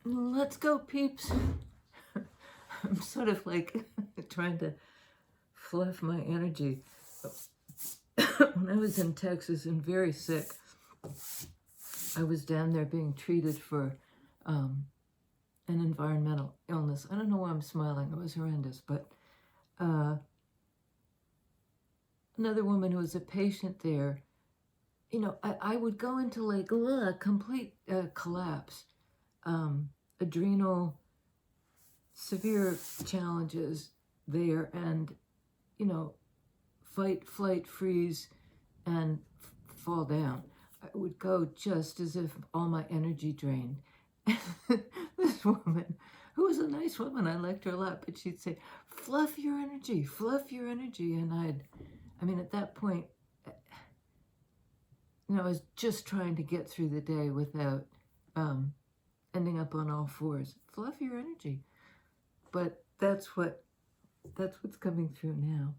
Let's go, peeps. I'm sort of like trying to fluff my energy. When I was in Texas and very sick, I was down there being treated for an environmental illness. I don't know why I'm smiling. It was horrendous. But another woman who was a patient there, you know, I would go into like complete collapse, adrenal, severe challenges there, and, you know, fight, flight, freeze, and fall down. I would go just as if all my energy drained. This woman, who was a nice woman, I liked her a lot, but she'd say, fluff your energy, fluff your energy. And I mean, at that point, you know, I was just trying to get through the day without ending up on all fours. Fluff your energy. But that's what's coming through now.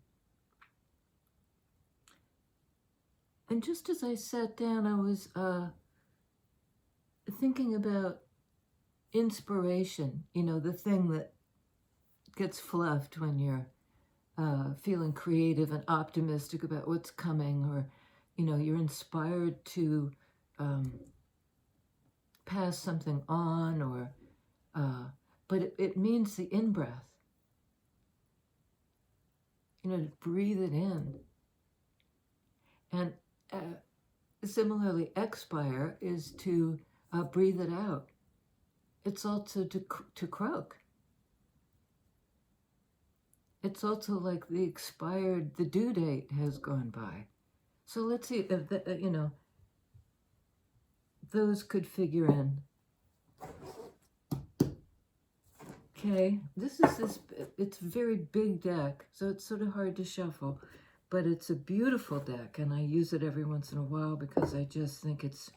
And just as I sat down, I was thinking about inspiration, you know, the thing that gets fluffed when you're feeling creative and optimistic about what's coming, or, you know, you're inspired to pass something on, or, but it means the in-breath, you know, to breathe it in. And similarly, expire is to breathe it out. It's also to croak. It's also like the due date has gone by. So let's see if, you know, those could figure in. Okay, it's a very big deck, so it's sort of hard to shuffle, but it's a beautiful deck, and I use it every once in a while because I just think it's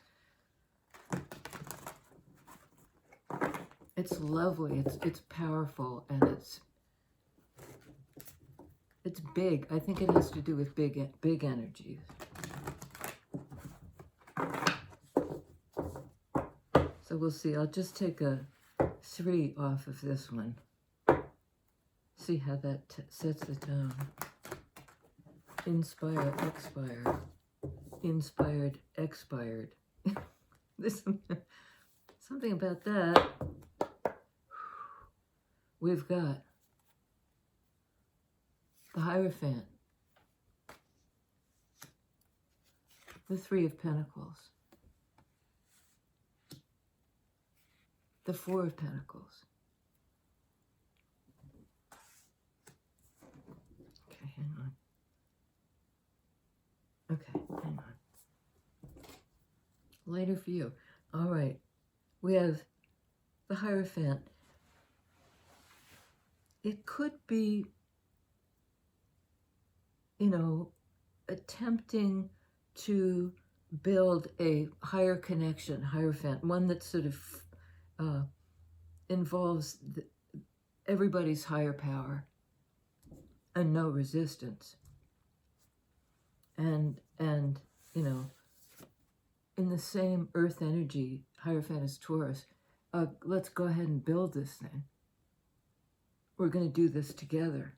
lovely, it's powerful, and it's big. I think it has to do with big energies. So we'll see. I'll just take a 3 off of this one. See how that sets the tone. Inspire, expire. Inspired, expired. This something about that. We've got the Hierophant, the 3 of Pentacles, the 4 of Pentacles. Okay, hang on. Okay, hang on. Later for you. All right. We have the Hierophant. It could be, you know, attempting to build a higher connection, Hierophant, one that sort of involves everybody's higher power and no resistance. And you know, in the same earth energy, Hierophant is Taurus, let's go ahead and build this thing. We're going to do this together.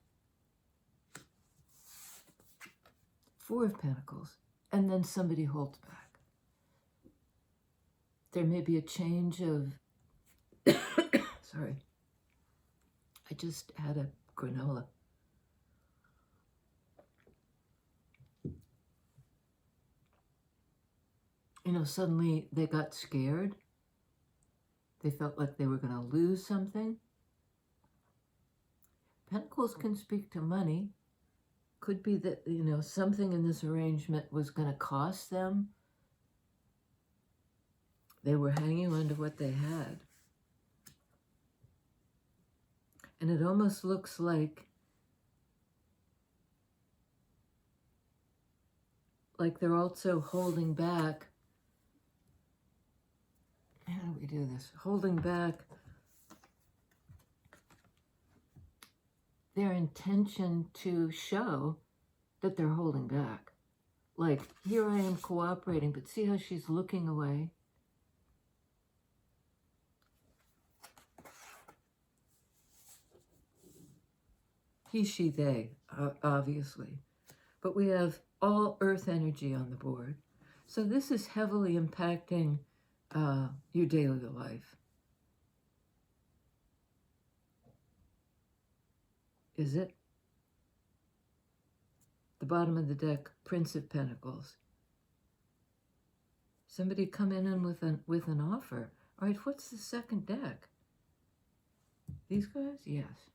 4 of Pentacles, and then somebody holds back. There may be a change of, sorry, I just had a granola. You know, suddenly they got scared. They felt like they were going to lose something. Pentacles can speak to money. Could be that, you know, something in this arrangement was going to cost them. They were hanging on to what they had. And it almost looks like they're also holding back. How do we do this? Holding back their intention to show that they're holding back. Like, here I am cooperating, but see how she's looking away? he, she, they, obviously. But we have all earth energy on the board. So this is heavily impacting your daily life. Is it? The bottom of the deck, Prince of Pentacles. Somebody come in with an offer. All right, what's the second deck? These guys? Yes.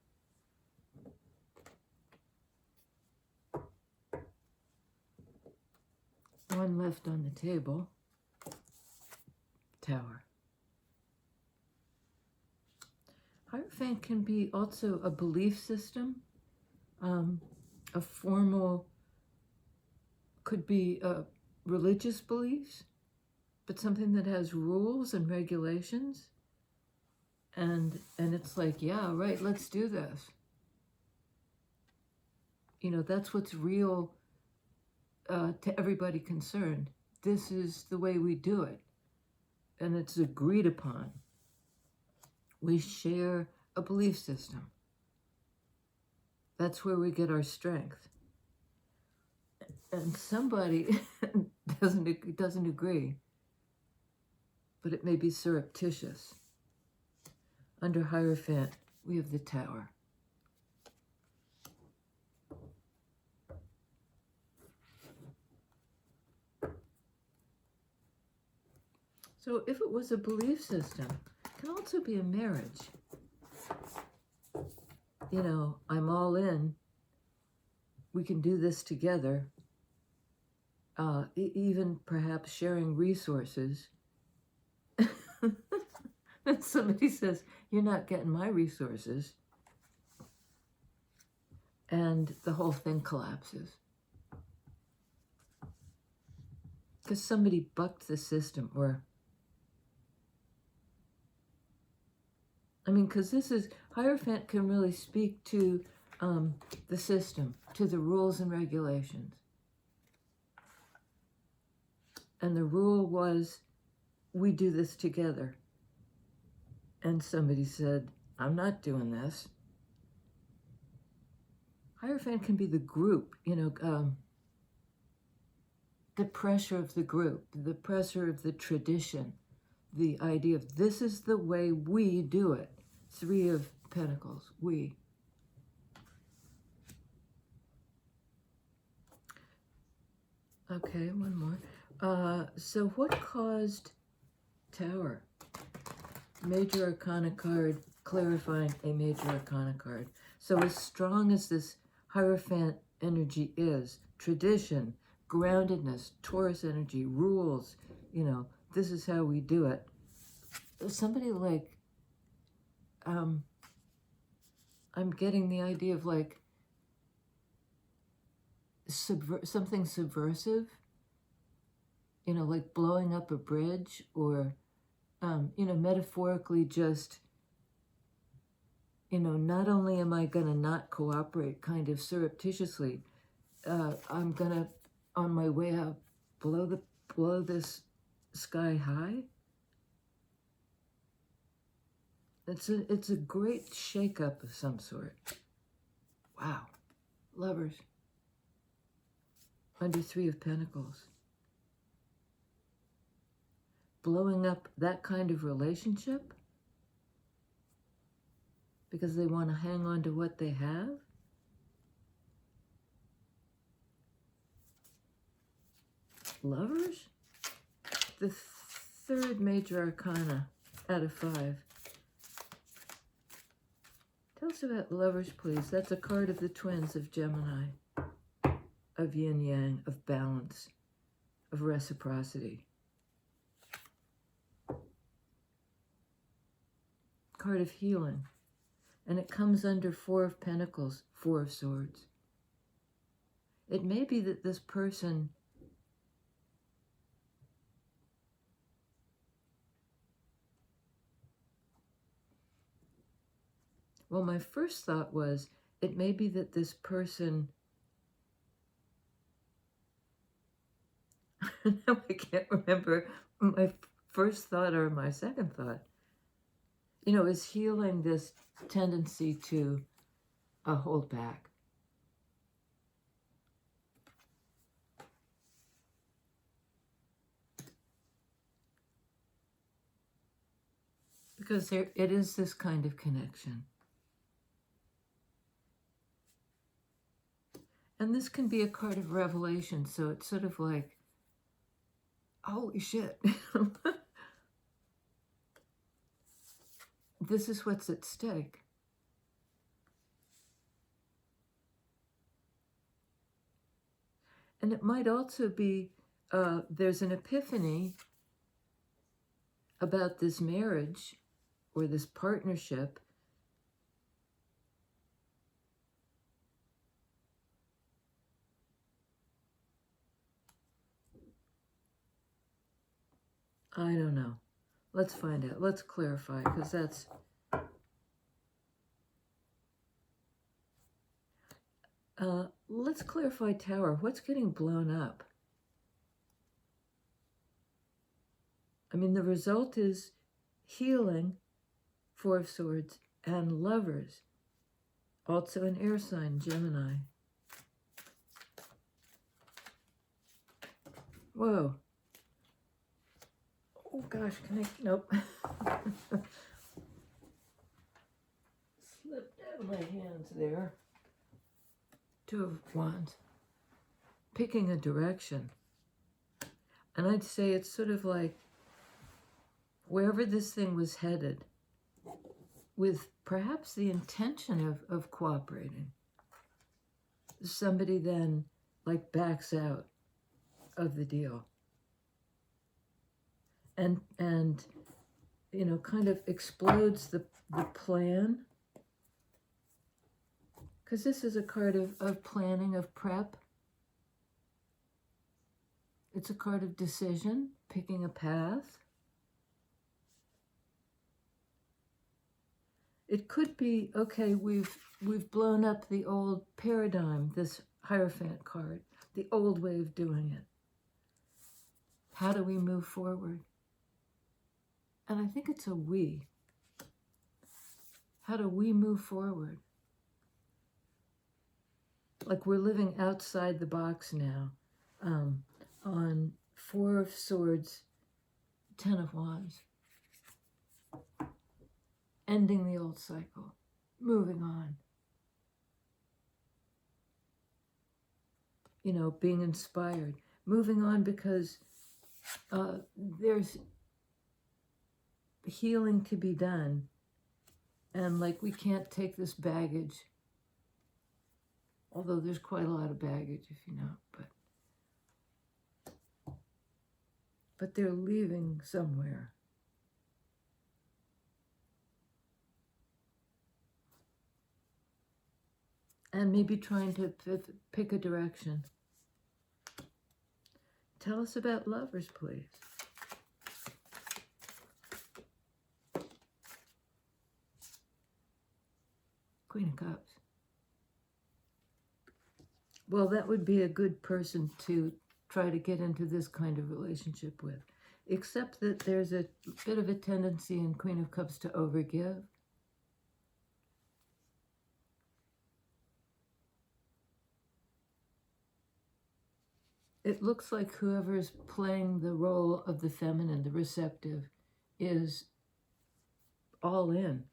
One left on the table. Tower. Hierophant can be also a belief system, a formal, could be religious beliefs, but something that has rules and regulations. And it's like, yeah, right, let's do this. You know, that's what's real to everybody concerned. This is the way we do it. And it's agreed upon. We share a belief system. That's where we get our strength. And somebody doesn't agree, but it may be surreptitious. Under Hierophant, we have the Tower. So if it was a belief system, it can also be a marriage. You know, I'm all in. We can do this together. Even perhaps sharing resources. And somebody says, you're not getting my resources. And the whole thing collapses. Because somebody bucked the system, or I mean, because this is, Hierophant can really speak to the system, to the rules and regulations. And the rule was, we do this together. And somebody said, I'm not doing this. Hierophant can be the group, you know, the pressure of the group, the pressure of the tradition, the idea of this is the way we do it. Three of Pentacles, we. Okay, one more. So what caused Tower? Major Arcana card, clarifying a Major Arcana card. So as strong as this Hierophant energy is, tradition, groundedness, Taurus energy, rules, you know, this is how we do it. Somebody like, I'm getting the idea of like something subversive, you know, like blowing up a bridge, or, you know, metaphorically just, you know, not only am I going to not cooperate kind of surreptitiously, I'm going to, on my way out, blow this sky high. It's a great shakeup of some sort. Wow. Lovers. Under Three of Pentacles. Blowing up that kind of relationship because they want to hang on to what they have. Lovers? The third Major Arcana out of 5. Tell us about Lovers, please. That's a card of the twins of Gemini, of yin yang, of balance, of reciprocity. Card of healing. And it comes under Four of Pentacles, Four of Swords. It may be that this person well, my first thought was, it may be that this person, now I can't remember my first thought or my second thought, you know, is healing this tendency to hold back. Because it is this kind of connection. And this can be a card of revelation, so it's sort of like, holy shit. This is what's at stake. And it might also be, there's an epiphany about this marriage or this partnership. I don't know. Let's find out. Let's clarify, because that's... let's clarify Tower. What's getting blown up? I mean, the result is healing, Four of Swords, and Lovers. Also an air sign, Gemini. Whoa. Oh gosh, can I? Nope. Slipped out of my hands there. Two of Wands. Picking a direction. And I'd say it's sort of like wherever this thing was headed, with perhaps the intention of cooperating, somebody then like backs out of the deal. And you know, kind of explodes the plan. Because this is a card of planning, of prep. It's a card of decision, picking a path. It could be, okay, we've blown up the old paradigm, this Hierophant card, the old way of doing it. How do we move forward? And I think it's a we. How do we move forward? Like we're living outside the box now, on Four of Swords, Ten of Wands. Ending the old cycle, moving on. You know, being inspired, moving on because there's healing to be done. And like, we can't take this baggage. Although there's quite a lot of baggage, if you know, but they're leaving somewhere. And maybe trying to pick a direction. Tell us about Lovers, please. Queen of Cups. Well, that would be a good person to try to get into this kind of relationship with. Except that there's a bit of a tendency in Queen of Cups to overgive. It looks like whoever's playing the role of the feminine, the receptive, is all in.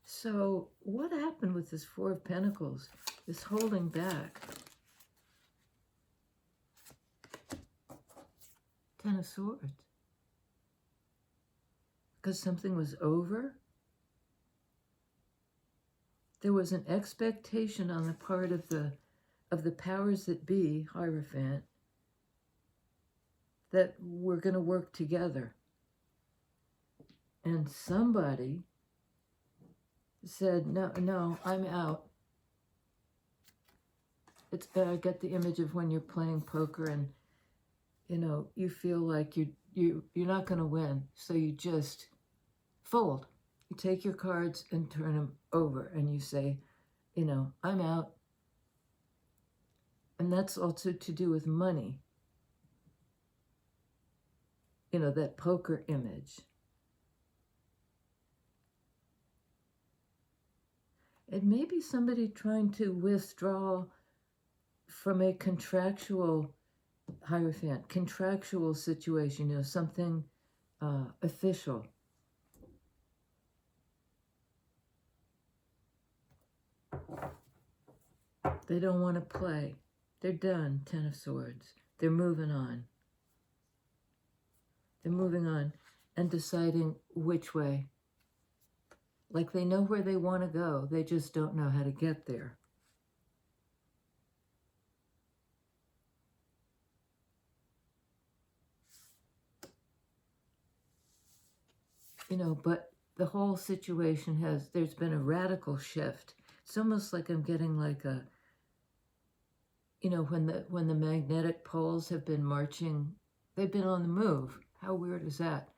So what happened with this Four of Pentacles? This holding back. Ten of Swords. Because something was over? There was an expectation on the part of the powers that be, Hierophant, that we're going to work together. And somebody said, no, I'm out. I get the image of when you're playing poker and, you know, you feel like you're not going to win, so you just fold. You take your cards and turn them over, and you say, you know, I'm out. And that's also to do with money. you know, that poker image. It may be somebody trying to withdraw from a contractual Hierophant, contractual situation, you know, something official. They don't want to play. They're done, Ten of Swords. They're moving on. They're moving on and deciding which way. Like they know where they want to go. They just don't know how to get there. You know, but the whole situation there's been a radical shift. It's almost like I'm getting like a, you know, when the magnetic poles have been marching, they've been on the move. How weird is that?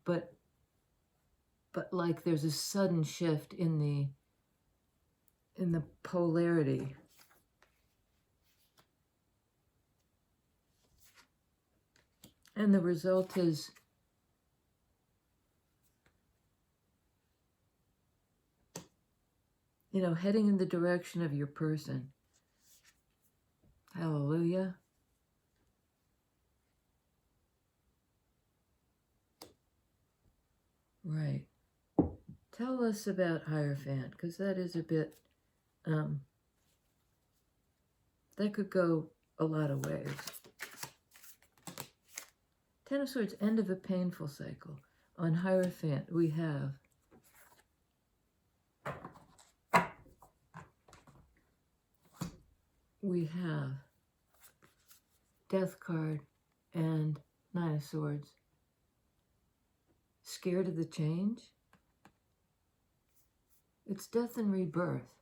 But like there's a sudden shift in the polarity. And the result is, you know, heading in the direction of your person. Hallelujah. Right. Tell us about Hierophant, because that is a bit, that could go a lot of ways. Ten of Swords, end of a painful cycle. On Hierophant, we have Death card and Nine of Swords. Scared of the change? It's death and rebirth.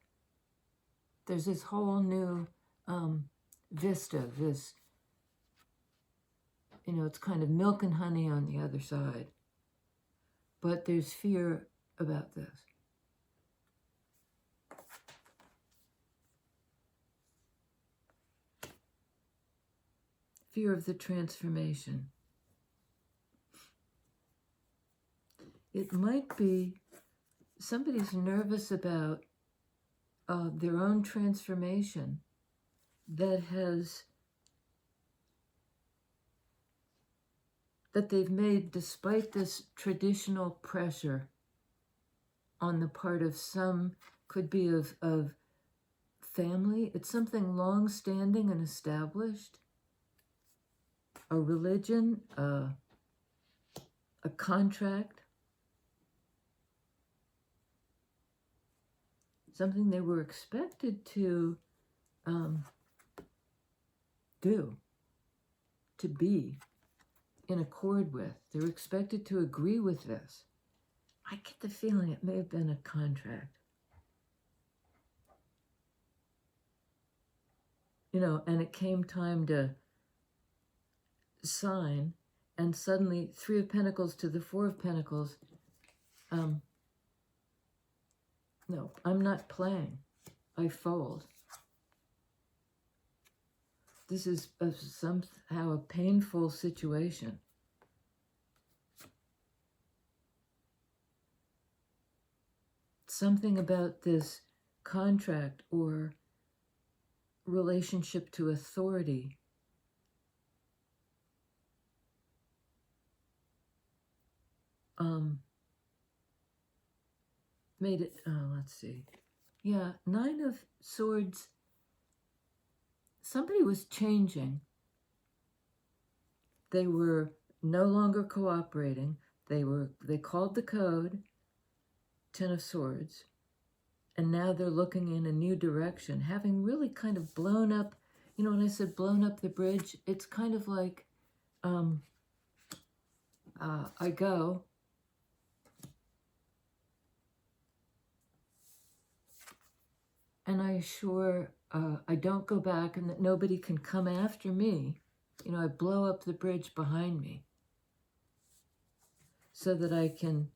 There's this whole new vista, this, you know, it's kind of milk and honey on the other side. But there's fear about this. Fear of the transformation. It might be somebody's nervous about their own transformation that they've made despite this traditional pressure on the part of some, could be of family. It's something long-standing and established. A religion, a contract. Something they were expected to do, to be in accord with. They were expected to agree with this. I get the feeling it may have been a contract. You know, and it came time to sign, and suddenly Three of Pentacles to the Four of Pentacles. No, I'm not playing. I fold. This is somehow a painful situation. Something about this contract or relationship to authority made it, let's see. Yeah, Nine of Swords. Somebody was changing. They were no longer cooperating. They called the code, Ten of Swords, and now they're looking in a new direction, having really kind of blown up, you know, when I said blown up the bridge, it's kind of like, I go, and I assure I don't go back and that nobody can come after me. You know, I blow up the bridge behind me so that I can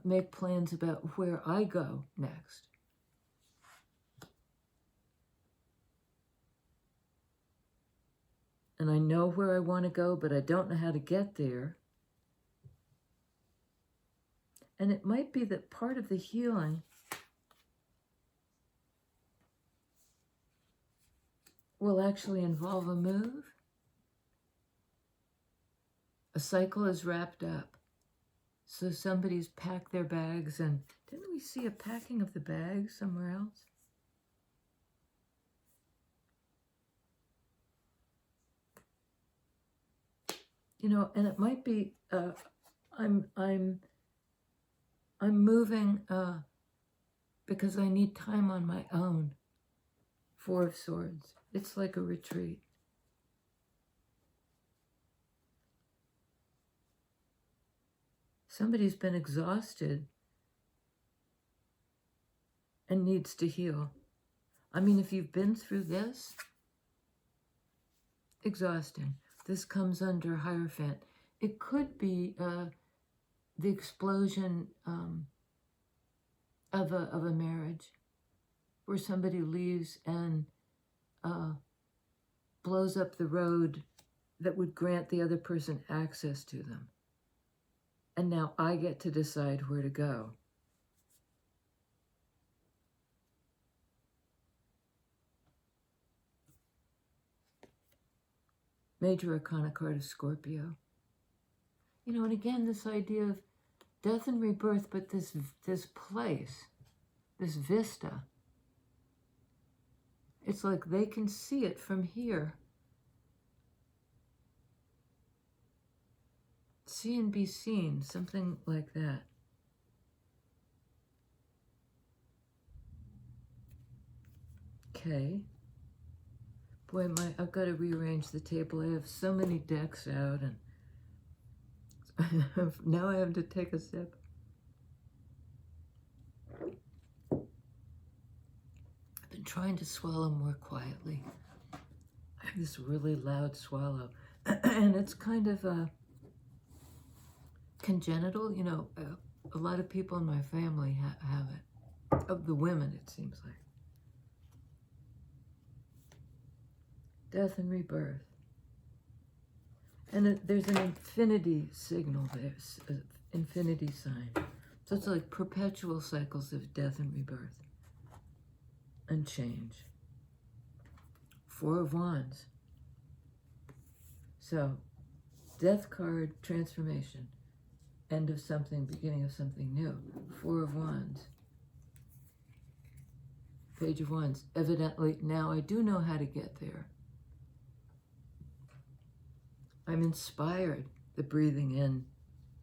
make plans about where I go next. And I know where I want to go, but I don't know how to get there. And it might be that part of the healing will actually involve a move. A cycle is wrapped up. So somebody's packed their bags, and didn't we see a packing of the bags somewhere else? You know, and it might be I'm moving because I need time on my own. Four of Swords. It's like a retreat. Somebody's been exhausted and needs to heal. I mean, if you've been through this, exhausting. This comes under Hierophant. It could be the explosion of a marriage where somebody leaves and blows up the road that would grant the other person access to them. And now I get to decide where to go. Major Arcana card of Scorpio. You know, and again, this idea of death and rebirth, but this place, this vista, it's like they can see it from here. See and be seen, something like that. Okay. Boy, I've got to rearrange the table. I have so many decks out, and now I have to take a sip. I've been trying to swallow more quietly. I have this really loud swallow, and it's kind of congenital. You know, a lot of people in my family have it. Of the women, it seems like. Death and rebirth. And there's an infinity signal there, an infinity sign. So it's like perpetual cycles of death and rebirth and change. Four of Wands. So, death card, transformation. End of something, beginning of something new. Four of Wands. Page of Wands. Evidently, now I do know how to get there. I'm inspired, the breathing in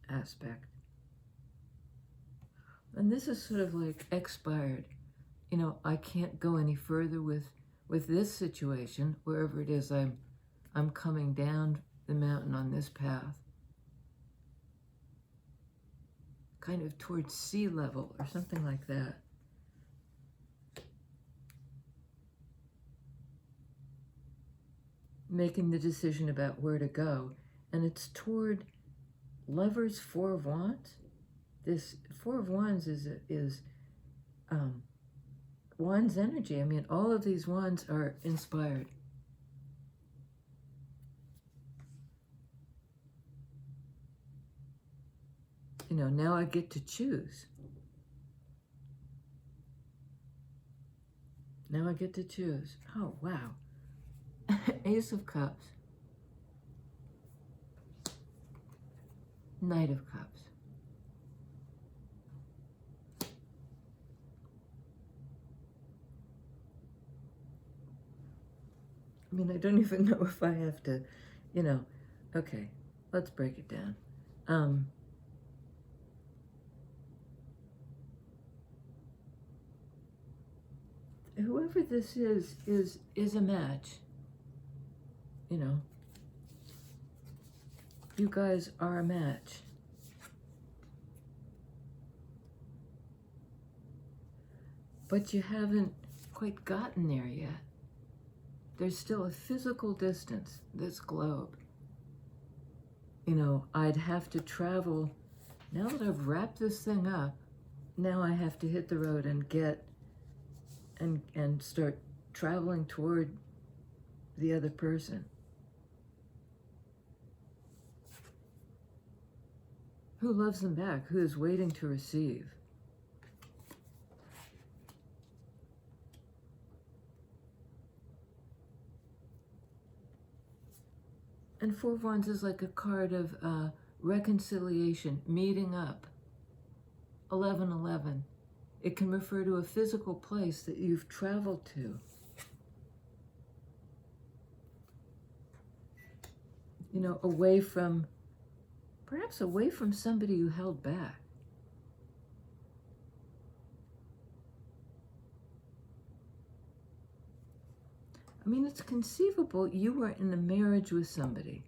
aspect. And this is sort of like expired. You know, I can't go any further with this situation, wherever it is I'm coming down the mountain on this path. Kind of towards sea level or something like that. Making the decision about where to go, and it's toward Lovers, Four of Wands. This Four of Wands is Wands energy. I mean, all of these wands are inspired. You know, now I get to choose. Now I get to choose. Oh, wow. Ace of Cups. Knight of Cups. I mean, I don't even know if I have to, you know. Okay, let's break it down. Whoever this is a match. You know, you guys are a match. But you haven't quite gotten there yet. There's still a physical distance, this globe. You know, I'd have to travel. Now that I've wrapped this thing up, now I have to hit the road and get and start traveling toward the other person. Who loves them back? Who is waiting to receive? And Four of Wands is like a card of reconciliation, meeting up. 1111. It can refer to a physical place that you've traveled to. You know, away from, perhaps away from somebody you held back. I mean, it's conceivable you were in a marriage with somebody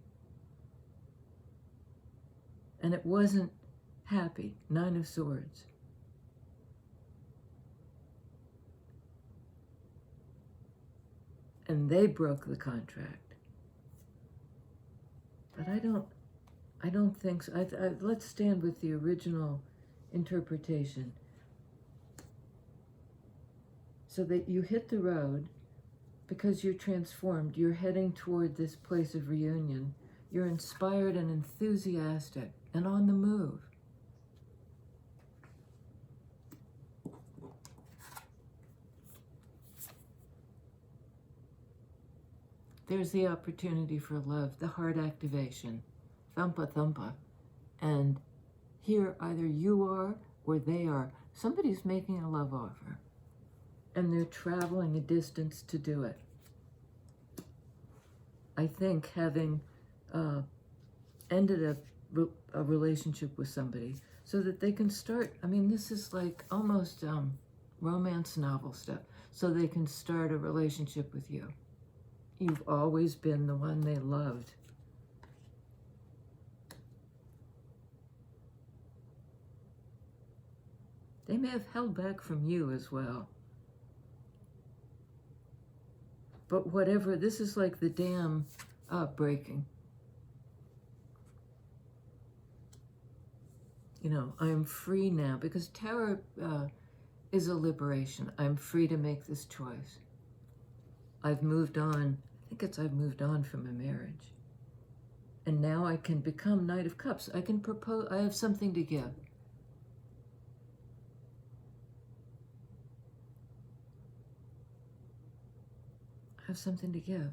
and it wasn't happy. 9 of Swords. And they broke the contract. But I don't think so. Let's stand with the original interpretation. So that you hit the road because you're transformed. You're heading toward this place of reunion. You're inspired and enthusiastic and on the move. There's the opportunity for love, the heart activation, thumpa thumpa. And here either you are or they are. Somebody's making a love offer and they're traveling a distance to do it. I think having ended a relationship with somebody so that they can start, I mean, this is like almost romance novel stuff, so they can start a relationship with you. You've always been the one they loved. They may have held back from you as well. But whatever, this is like the dam breaking. You know, I'm free now, because Tower is a liberation. I'm free to make this choice. I've moved on. I think I've moved on from a marriage. And now I can become Knight of Cups. I can propose, I have something to give. I have something to give.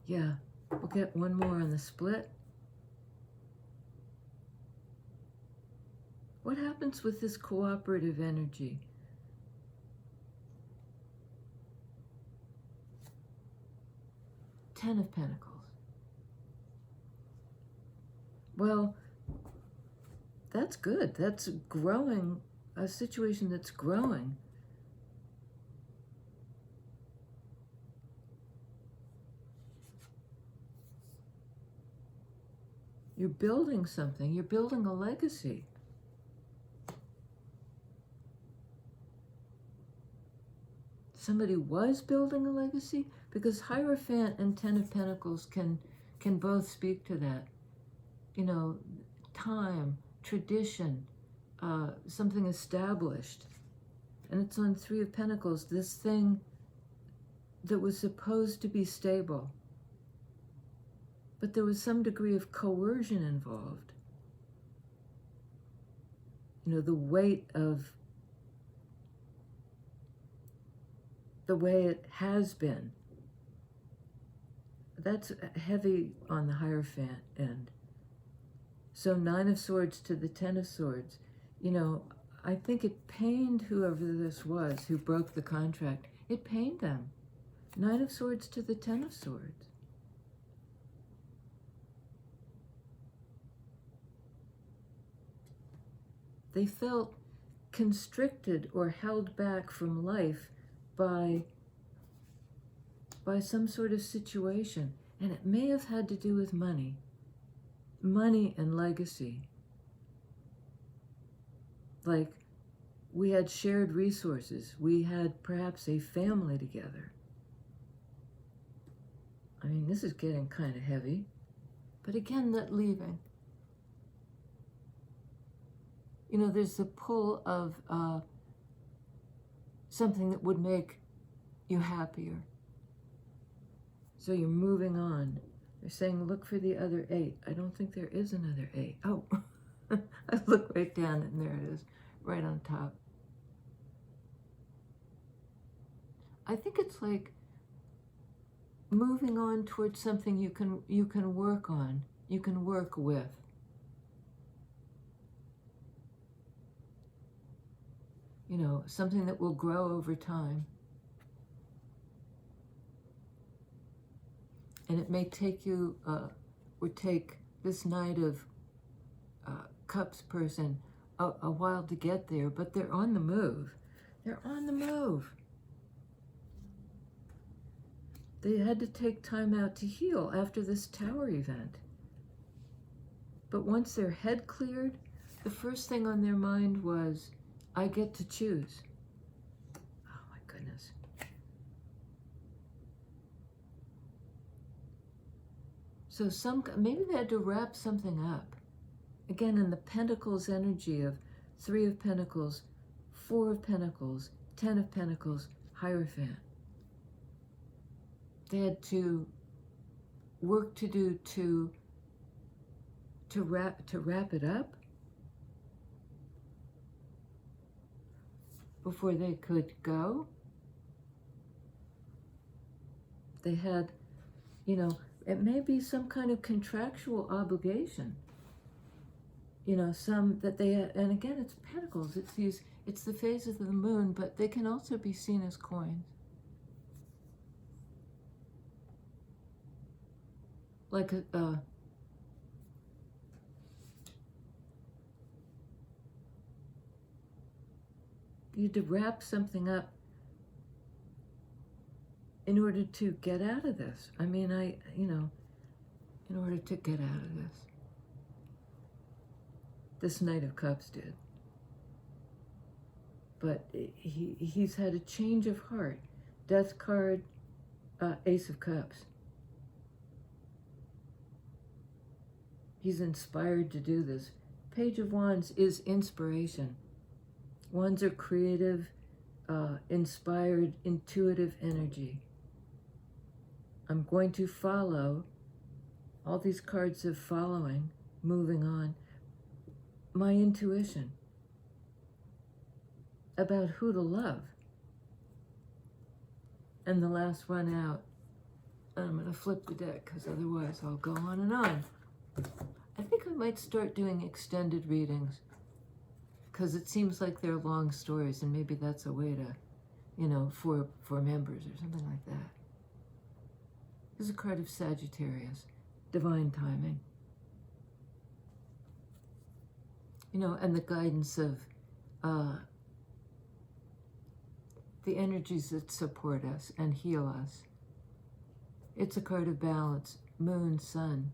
Yeah, we'll get one more on the split. What happens with this cooperative energy? Ten of Pentacles. Well, that's good. That's growing, a situation that's growing. You're building something. You're building a legacy. Somebody was building a legacy, because Hierophant and Ten of Pentacles can both speak to that. You know, time, tradition, something established. And it's on Three of Pentacles, this thing that was supposed to be stable. But there was some degree of coercion involved. You know, the weight of the way it has been. That's heavy on the Hierophant end. So 9 of Swords to the 10 of Swords. You know, I think it pained whoever this was who broke the contract. It pained them. 9 of Swords to the 10 of Swords. They felt constricted or held back from life by some sort of situation. And it may have had to do with money. Money and legacy. Like, we had shared resources. We had perhaps a family together. I mean, this is getting kind of heavy. But again, that leaving. You know, there's the pull of something that would make you happier. So you're moving on. They're saying, look for the other 8. I don't think there is another 8. Oh, I look right down and there it is, right on top. I think it's like moving on towards something you can work on, you can work with. You know, something that will grow over time. And it may take you, or take this Knight of Cups person a while to get there, but they're on the move. They're on the move. They had to take time out to heal after this Tower event. But once their head cleared, the first thing on their mind was, I get to choose. Oh my goodness. So maybe they had to wrap something up. Again, in the Pentacles energy of 3 of Pentacles, 4 of Pentacles, 10 of Pentacles, Hierophant. They had to work to do to wrap it up before they could go. They had, you know, it may be some kind of contractual obligation. You know, some that they had, and again, it's Pentacles. It's the phases of the moon, but they can also be seen as coins. Like you had to wrap something up in order to get out of this. I mean, you know, in order to get out of this. This Knight of Cups did. But he's had a change of heart. Death card, Ace of Cups. He's inspired to do this. Page of Wands is inspiration. Wands are creative, inspired, intuitive energy. I'm going to follow all these cards of following, moving on, my intuition about who to love. And the last one out, I'm going to flip the deck because otherwise I'll go on and on. I think I might start doing extended readings because it seems like they're long stories, and maybe that's a way to, you know, for members or something like that. This is a card of Sagittarius, divine timing. You know, and the guidance of the energies that support us and heal us. It's a card of balance, moon, sun,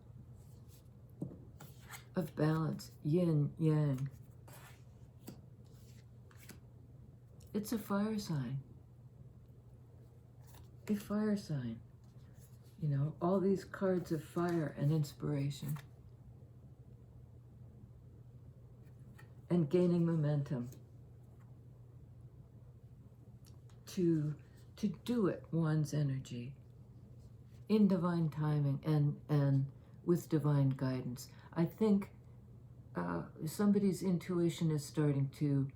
of balance, yin, yang. It's a fire sign. A fire sign. You know, all these cards of fire and inspiration. And gaining momentum. To do it, one's energy. In divine timing and with divine guidance. I think somebody's intuition is starting to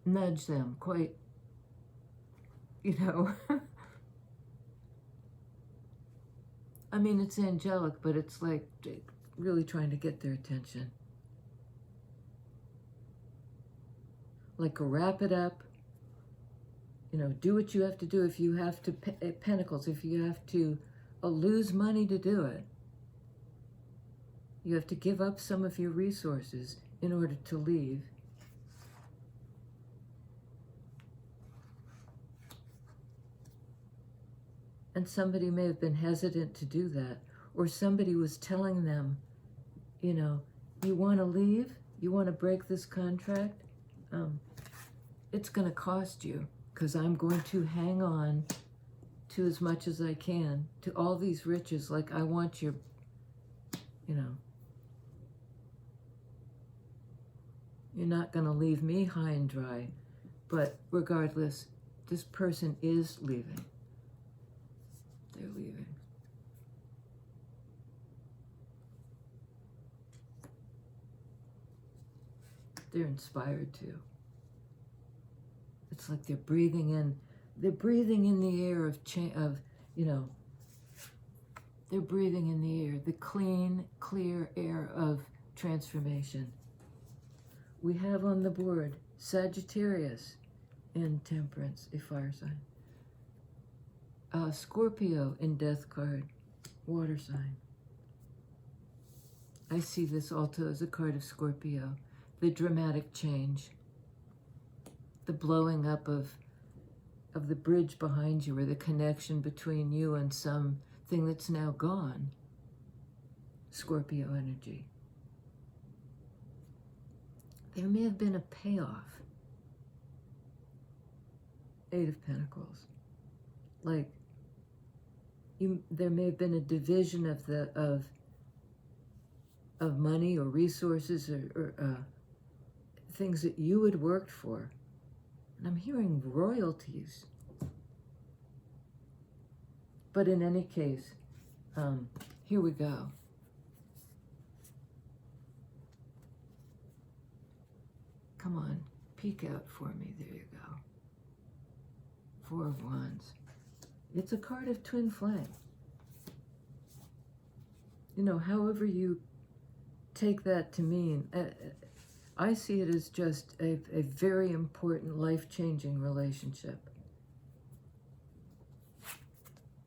nudge them quite, you know. I mean, it's angelic, but it's like really trying to get their attention. Like wrap it up, you know, do what you have to do. If you have to, Pentacles, if you have to lose money to do it, you have to give up some of your resources in order to leave. And somebody may have been hesitant to do that, or somebody was telling them, you know, you want to leave, you want to break this contract, it's going to cost you, because I'm going to hang on to as much as I can, to all these riches, like I want your, you know, you're not going to leave me high and dry. But regardless, this person is leaving. They're leaving. They're inspired to. It's like they're breathing in the air they're breathing in the air, the clean, clear air of transformation. We have on the board Sagittarius in Temperance, a fire sign. Scorpio in Death card, water sign. I see this also as a card of Scorpio, the dramatic change, the blowing up of the bridge behind you, or the connection between you and something that's now gone. Scorpio energy. There may have been a payoff. Eight of Pentacles. Like, there may have been a division of money or resources or things that you had worked for. And I'm hearing royalties. But in any case, here we go. Come on, peek out for me. There you go. Four of Wands. It's a card of twin flame. You know, however you take that to mean, I see it as just a very important, life-changing relationship.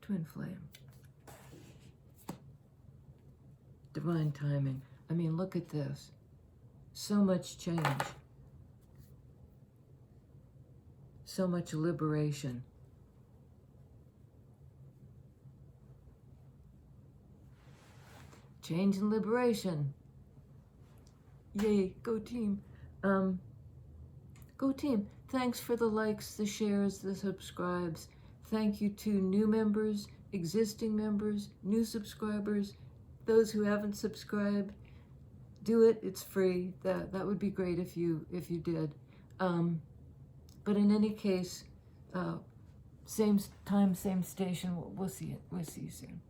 Twin flame. Divine timing. I mean, look at this. So much change. So much liberation. Change and liberation. Yay, go team. Go team. Thanks for the likes, the shares, the subscribes. Thank you to new members, existing members, new subscribers, those who haven't subscribed. Do it, it's free. That would be great if you did. But in any case, same time, same station. We'll see you soon.